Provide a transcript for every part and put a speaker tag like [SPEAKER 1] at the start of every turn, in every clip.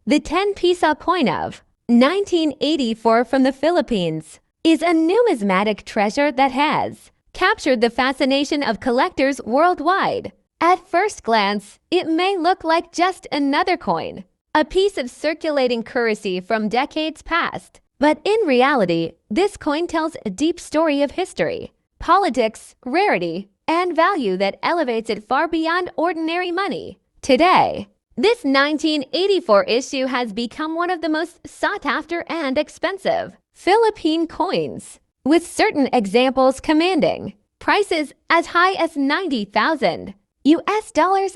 [SPEAKER 1] The 10-peso coin of 1984 from the Philippines is a numismatic treasure that has captured the fascination of collectors worldwide. At first glance, it may look like just another coin, a piece of circulating currency from decades past. But in reality, this coin tells a deep story of history, politics, rarity, and value that elevates it far beyond ordinary money. Today, this 1984 issue has become one of the most sought-after and expensive Philippine coins, with certain examples commanding prices as high as $90,000 US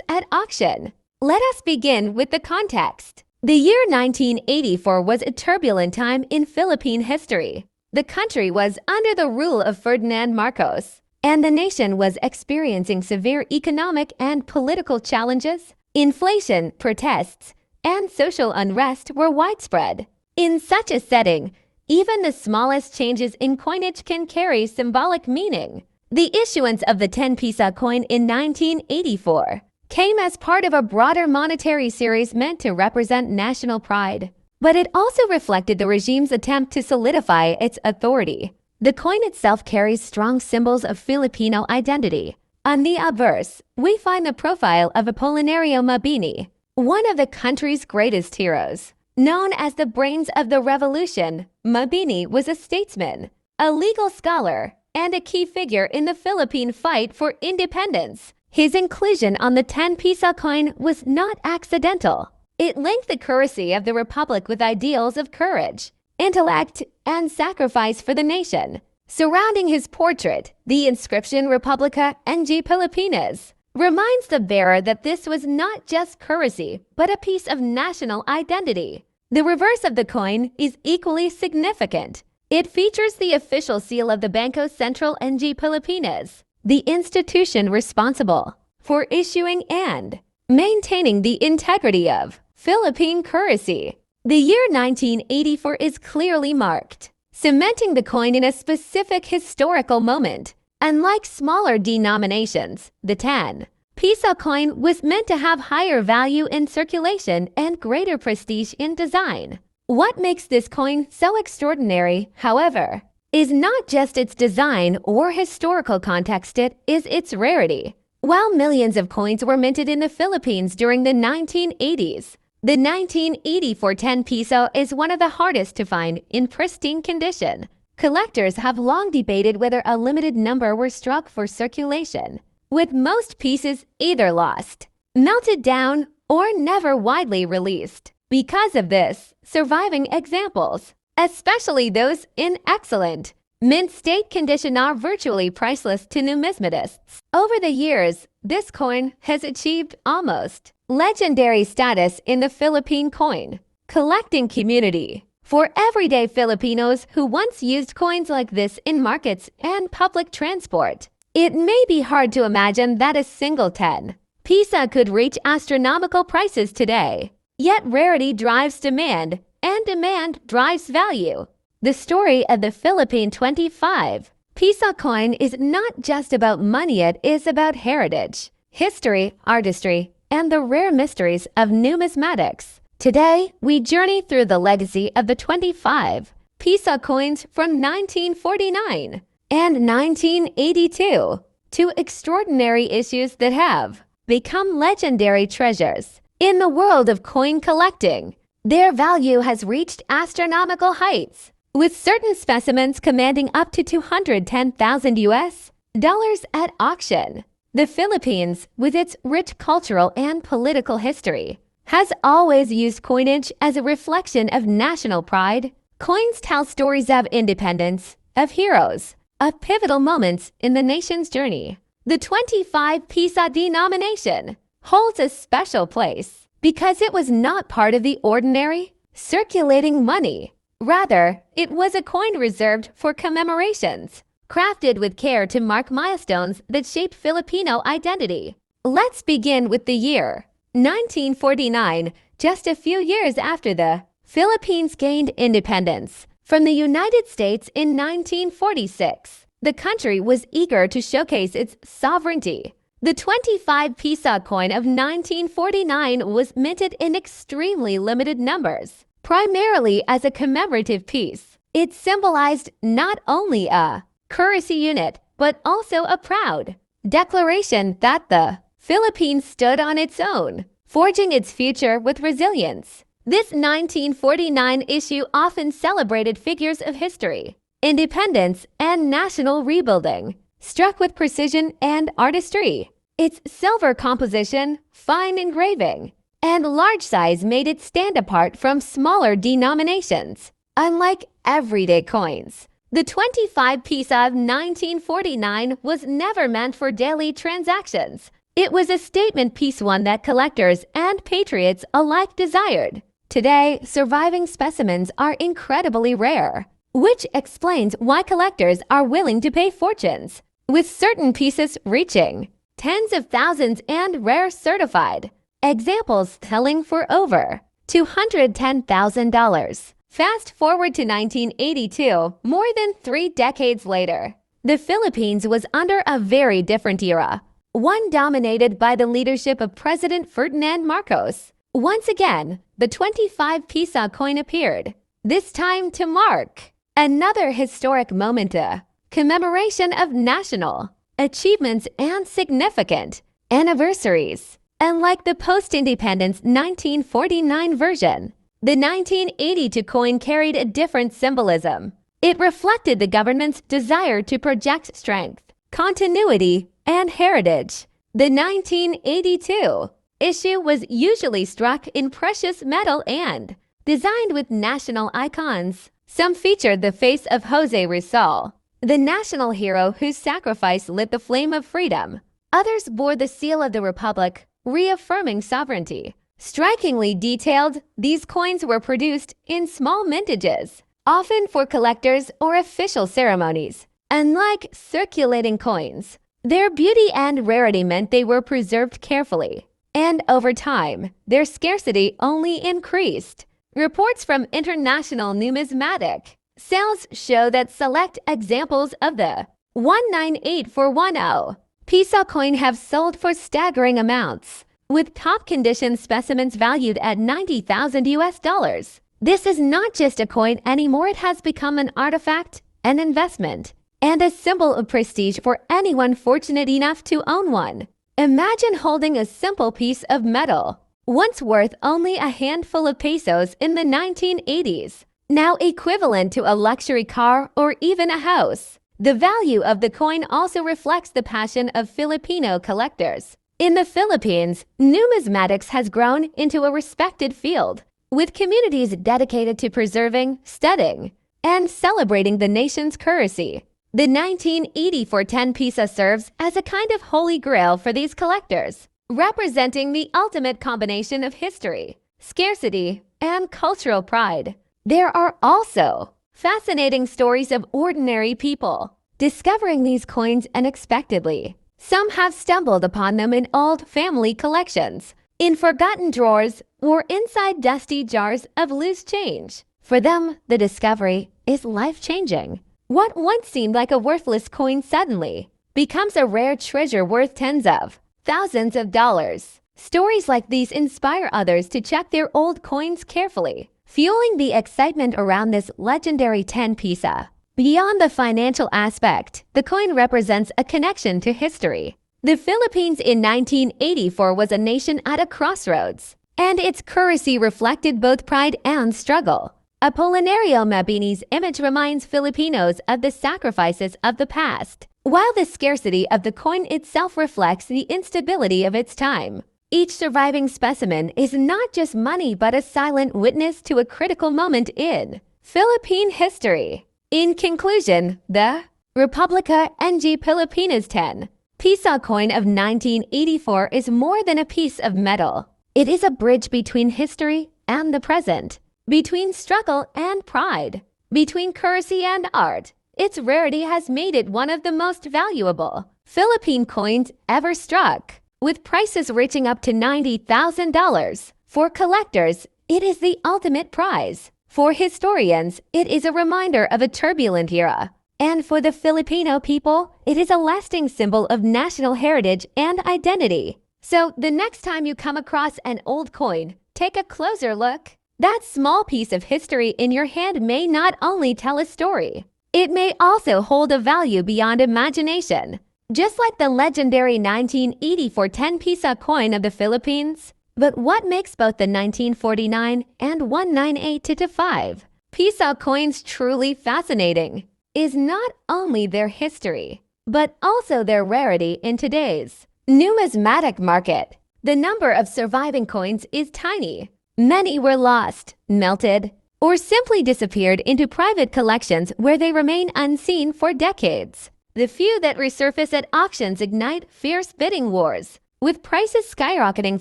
[SPEAKER 1] at auction. Let us begin with the context. The year 1984 was a turbulent time in Philippine history. The country was under the rule of Ferdinand Marcos, and the nation was experiencing severe economic and political challenges. Inflation, protests, and social unrest were widespread. In such a setting, even the smallest changes in coinage can carry symbolic meaning. The issuance of the 10-peso coin in 1984 came as part of a broader monetary series meant to represent national pride, but it also reflected the regime's attempt to solidify its authority. The coin itself carries strong symbols of Filipino identity. On the obverse, we find the profile of Apolinario Mabini, one of the country's greatest heroes. Known as the brains of the revolution, Mabini was a statesman, a legal scholar, and a key figure in the Philippine fight for independence. His inclusion on the 10-peso coin was not accidental. It linked the currency of the republic with ideals of courage, intellect, and sacrifice for the nation. Surrounding his portrait, the inscription Republica NG Pilipinas reminds the bearer that this was not just currency, but a piece of national identity. The reverse of the coin is equally significant. It features the official seal of the Bangko Sentral NG Pilipinas, the institution responsible for issuing and maintaining the integrity of Philippine currency. The year 1984 is clearly marked, cementing the coin in a specific historical moment. Unlike smaller denominations, the 10-peso coin was meant to have higher value in circulation and greater prestige in design. What makes this coin so extraordinary, however, is not just its design or historical context, it is its rarity. While millions of coins were minted in the Philippines during the 1980s, the 1984 10-peso is one of the hardest to find in pristine condition. Collectors have long debated whether a limited number were struck for circulation, with most pieces either lost, melted down, or never widely released. Because of this, surviving examples, especially those in excellent mint state condition, are virtually priceless to numismatists. Over the years, this coin has achieved almost legendary status in the Philippine coin collecting community. For everyday Filipinos who once used coins like this in markets and public transport, it may be hard to imagine that a single 10-peso could reach astronomical prices today. Yet rarity drives demand, and demand drives value. The story of the Philippine 25-peso coin is not just about money, it is about heritage, history, artistry, and the rare mysteries of numismatics. Today, we journey through the legacy of the 25-peso coins from 1949 and 1982 to extraordinary issues that have become legendary treasures. In the world of coin collecting, their value has reached astronomical heights, with certain specimens commanding up to $210,000 at auction. The Philippines, with its rich cultural and political history, has always used coinage as a reflection of national pride. Coins tell stories of independence, of heroes, of pivotal moments in the nation's journey. The 25-peso denomination holds a special place because it was not part of the ordinary circulating money. Rather, it was a coin reserved for commemorations, crafted with care to mark milestones that shaped Filipino identity. Let's begin with the year 1949, just a few years after the Philippines gained independence from the United States in 1946. The country was eager to showcase its sovereignty, The 25 peso coin of 1949 was minted in extremely limited numbers, primarily as a commemorative piece. It symbolized not only a currency unit, but also a proud declaration that the Philippines stood on its own, forging its future with resilience. This 1949 issue often celebrated figures of history, independence, and national rebuilding, struck with precision and artistry. Its silver composition, fine engraving, and large size made it stand apart from smaller denominations. Unlike everyday coins, the 25 peso of 1949 was never meant for daily transactions. It was a statement piece, one that collectors and patriots alike desired. Today, surviving specimens are incredibly rare, which explains why collectors are willing to pay fortunes, with certain pieces reaching tens of thousands and rare certified examples selling for over $210,000. Fast forward to 1982, more than 3 decades later. The Philippines was under a very different era, one dominated by the leadership of President Ferdinand Marcos. Once again, the 25 peso coin appeared, this time to mark another historic moment, a commemoration of national achievements and significant anniversaries. Unlike the post-independence 1949 version, the 1982 coin carried a different symbolism. It reflected the government's desire to project strength, continuity, and heritage. The 1982 issue was usually struck in precious metal and designed with national icons. Some featured the face of Jose Rizal, the national hero whose sacrifice lit the flame of freedom. Others bore the seal of the Republic, reaffirming sovereignty. Strikingly detailed, these coins were produced in small mintages, often for collectors or official ceremonies. Unlike circulating coins, their beauty and rarity meant they were preserved carefully, and over time, their scarcity only increased. Reports from international numismatic sales show that select examples of the 198410 peso coin have sold for staggering amounts, with top condition specimens valued at $90,000. This is not just a coin anymore, it has become an artifact, an investment, and a symbol of prestige for anyone fortunate enough to own one. Imagine holding a simple piece of metal, once worth only a handful of pesos in the 1980s, now equivalent to a luxury car or even a house. The value of the coin also reflects the passion of Filipino collectors. In the Philippines, numismatics has grown into a respected field, with communities dedicated to preserving, studying, and celebrating the nation's currency. The 1984 10 peso serves as a kind of holy grail for these collectors, representing the ultimate combination of history, scarcity, and cultural pride. There are also fascinating stories of ordinary people discovering these coins unexpectedly. Some have stumbled upon them in old family collections, in forgotten drawers, or inside dusty jars of loose change. For them, the discovery is life-changing. What once seemed like a worthless coin suddenly becomes a rare treasure worth tens of thousands of dollars. Stories like these inspire others to check their old coins carefully, fueling the excitement around this legendary 10 peso. Beyond the financial aspect, the coin represents a connection to history. The Philippines in 1984 was a nation at a crossroads, and its currency reflected both pride and struggle. Apolinario Mabini's image reminds Filipinos of the sacrifices of the past, while the scarcity of the coin itself reflects the instability of its time. Each surviving specimen is not just money but a silent witness to a critical moment in Philippine history. In conclusion, the Republica NG Pilipinas 10 peso coin of 1984 is more than a piece of metal. It is a bridge between history and the present, between struggle and pride, between currency and art. Its rarity has made it one of the most valuable Philippine coins ever struck, with prices reaching up to $90,000. For collectors, it is the ultimate prize. For historians, it is a reminder of a turbulent era, And for the Filipino people, it is a lasting symbol of national heritage and identity. So the next time you come across an old coin, take a closer look. That small piece of history in your hand may not only tell a story, it may also hold a value beyond imagination. Just like the legendary 1984 10-peso coin of the Philippines. But what makes both the 1949 and 198-5 peso coins truly fascinating is not only their history, but also their rarity in today's numismatic market. The number of surviving coins is tiny. Many were lost, melted, or simply disappeared into private collections where they remain unseen for decades. The few that resurface at auctions ignite fierce bidding wars, with prices skyrocketing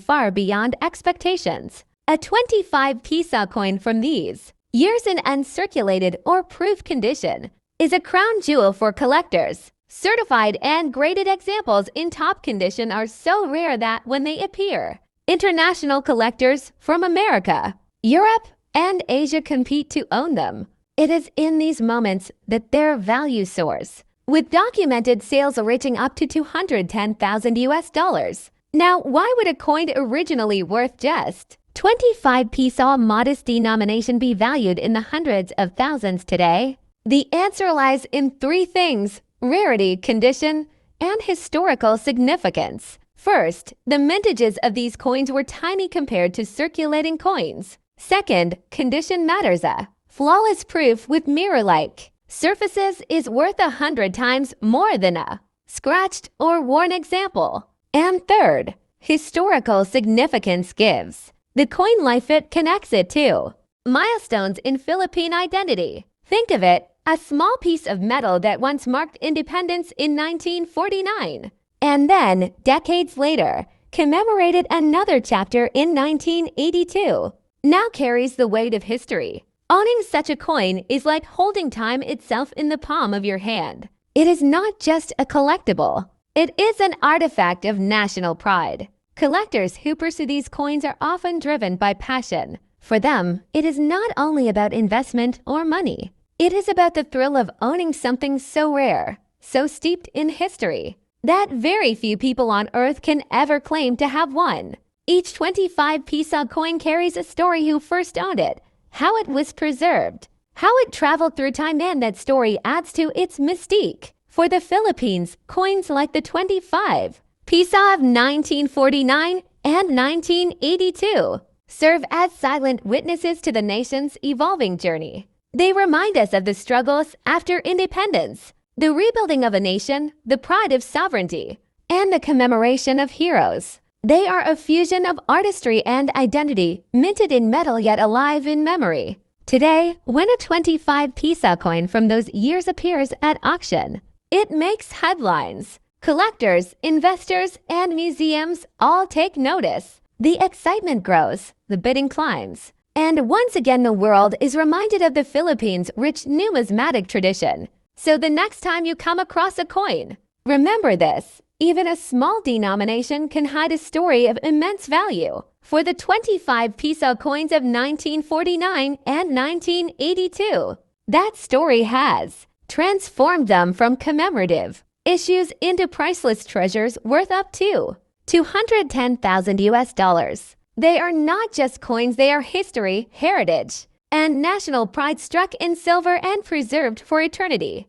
[SPEAKER 1] far beyond expectations. A 25-peso coin from these, years in uncirculated or proof condition, is a crown jewel for collectors. Certified and graded examples in top condition are so rare that when they appear, international collectors from America, Europe, and Asia compete to own them. It is in these moments that their value soars, with documented sales reaching up to $210,000. Now, why would a coin originally worth just 25 peso modest denomination be valued in the hundreds of thousands today? The answer lies in three things: rarity, condition, and historical significance. First, the mintages of these coins were tiny compared to circulating coins. Second, condition matters. A flawless proof with mirror-like surfaces is worth 100 times more than a scratched or worn example. And third, historical significance gives the coin life it connects it to. Milestones in Philippine identity. Think of it, a small piece of metal that once marked independence in 1949, and then, decades later, commemorated another chapter in 1982, now carries the weight of history. Owning such a coin is like holding time itself in the palm of your hand. It is not just a collectible. It is an artifact of national pride. Collectors who pursue these coins are often driven by passion. For them, it is not only about investment or money. It is about the thrill of owning something so rare, so steeped in history, that very few people on Earth can ever claim to have one. Each 25-peso coin carries a story: who first owned it, how it was preserved, how it traveled through time, and that story adds to its mystique. For the Philippines, coins like the 25 peso of 1949 and 1982 serve as silent witnesses to the nation's evolving journey. They remind us of the struggles after independence, the rebuilding of a nation, the pride of sovereignty, and the commemoration of heroes. They are a fusion of artistry and identity, minted in metal yet alive in memory. Today, when a 25-peso coin from those years appears at auction, it makes headlines. Collectors, investors, and museums all take notice. The excitement grows, the bidding climbs. And once again, the world is reminded of the Philippines' rich numismatic tradition. So the next time you come across a coin, remember this: even a small denomination can hide a story of immense value. For the 25-peso coins of 1949 and 1982, that story has transformed them from commemorative issues into priceless treasures worth up to $210,000. They are not just coins, they are history, heritage, and national pride struck in silver and preserved for eternity.